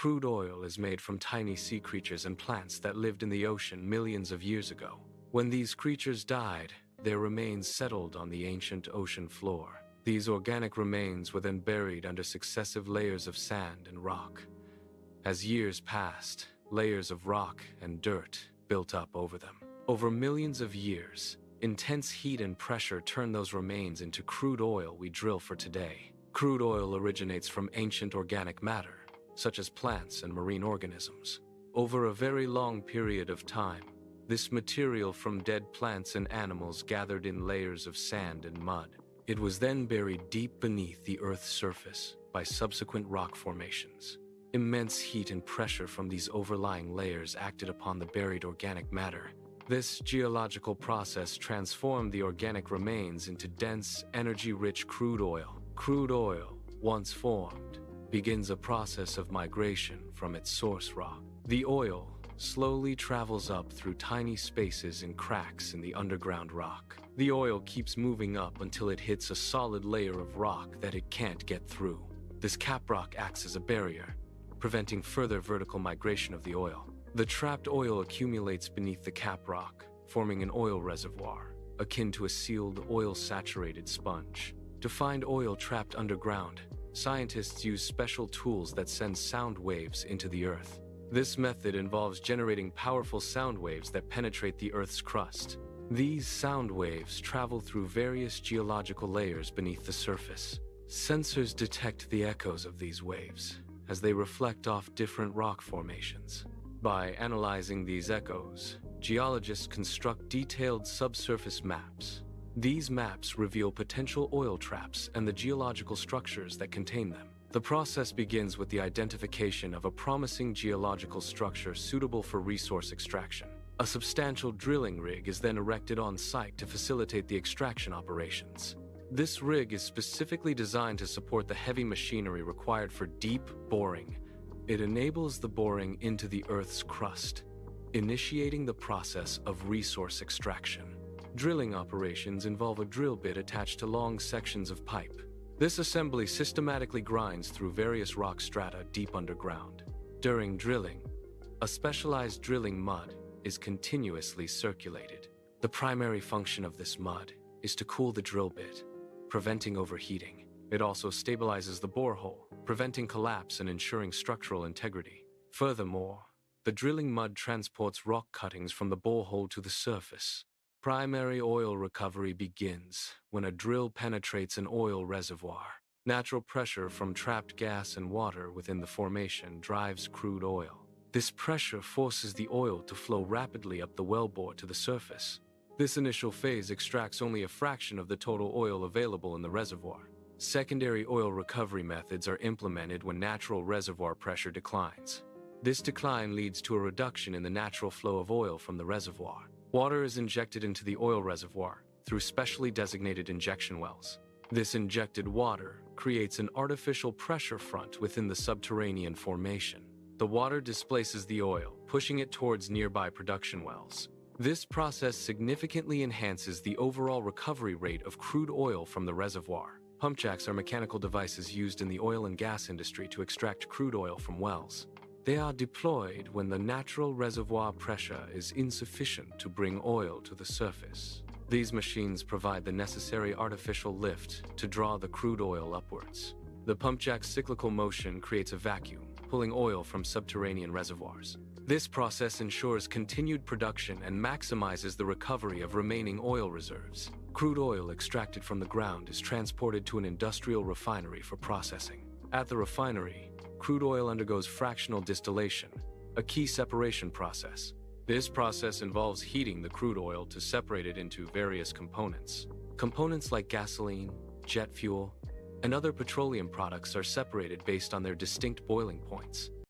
Crude oil is made from tiny sea creatures and plants that lived in the ocean millions of years ago. When these creatures died, their remains settled on the ancient ocean floor. These organic remains were then buried under successive layers of sand and rock. As years passed, layers of rock and dirt built up over them. Over millions of years, intense heat and pressure turned those remains into crude oil we drill for today. Crude oil originates from ancient organic matter, such as plants and marine organisms. Over a very long period of time, this material from dead plants and animals gathered in layers of sand and mud. It was then buried deep beneath the Earth's surface by subsequent rock formations. Immense heat and pressure from these overlying layers acted upon the buried organic matter. This geological process transformed the organic remains into dense, energy-rich crude oil. Crude oil, once formed, begins a process of migration from its source rock. The oil slowly travels up through tiny spaces and cracks in the underground rock. The oil keeps moving up until it hits a solid layer of rock that it can't get through. This caprock acts as a barrier, preventing further vertical migration of the oil. The trapped oil accumulates beneath the caprock, forming an oil reservoir, akin to a sealed oil-saturated sponge. To find oil trapped underground, scientists use special tools that send sound waves into the earth. This method involves generating powerful sound waves that penetrate the Earth's crust. These sound waves travel through various geological layers beneath the surface. Sensors detect the echoes of these waves as they reflect off different rock formations. By analyzing these echoes, geologists construct detailed subsurface maps. These maps reveal potential oil traps and the geological structures that contain them. The process begins with the identification of a promising geological structure suitable for resource extraction. A substantial drilling rig is then erected on site to facilitate the extraction operations. This rig is specifically designed to support the heavy machinery required for deep boring. It enables the boring into the Earth's crust, initiating the process of resource extraction. Drilling operations involve a drill bit attached to long sections of pipe. This assembly systematically grinds through various rock strata deep underground. During drilling, a specialized drilling mud is continuously circulated. The primary function of this mud is to cool the drill bit, preventing overheating. It also stabilizes the borehole, preventing collapse and ensuring structural integrity. Furthermore, the drilling mud transports rock cuttings from the borehole to the surface. Primary oil recovery begins when a drill penetrates an oil reservoir. Natural pressure from trapped gas and water within the formation drives crude oil. This pressure forces the oil to flow rapidly up the wellbore to the surface. This initial phase extracts only a fraction of the total oil available in the reservoir. Secondary oil recovery methods are implemented when natural reservoir pressure declines. This decline leads to a reduction in the natural flow of oil from the reservoir. Water is injected into the oil reservoir through specially designated injection wells. This injected water creates an artificial pressure front within the subterranean formation. The water displaces the oil, pushing it towards nearby production wells. This process significantly enhances the overall recovery rate of crude oil from the reservoir. Pump jacks are mechanical devices used in the oil and gas industry to extract crude oil from wells. They are deployed when the natural reservoir pressure is insufficient to bring oil to the surface. These machines provide the necessary artificial lift to draw the crude oil upwards. The pump jack's cyclical motion creates a vacuum, pulling oil from subterranean reservoirs. This process ensures continued production and maximizes the recovery of remaining oil reserves. Crude oil extracted from the ground is transported to an industrial refinery for processing. At the refinery, crude oil undergoes fractional distillation, a key separation process. This process involves heating the crude oil to separate it into various components. Components like gasoline, jet fuel, and other petroleum products are separated based on their distinct boiling points.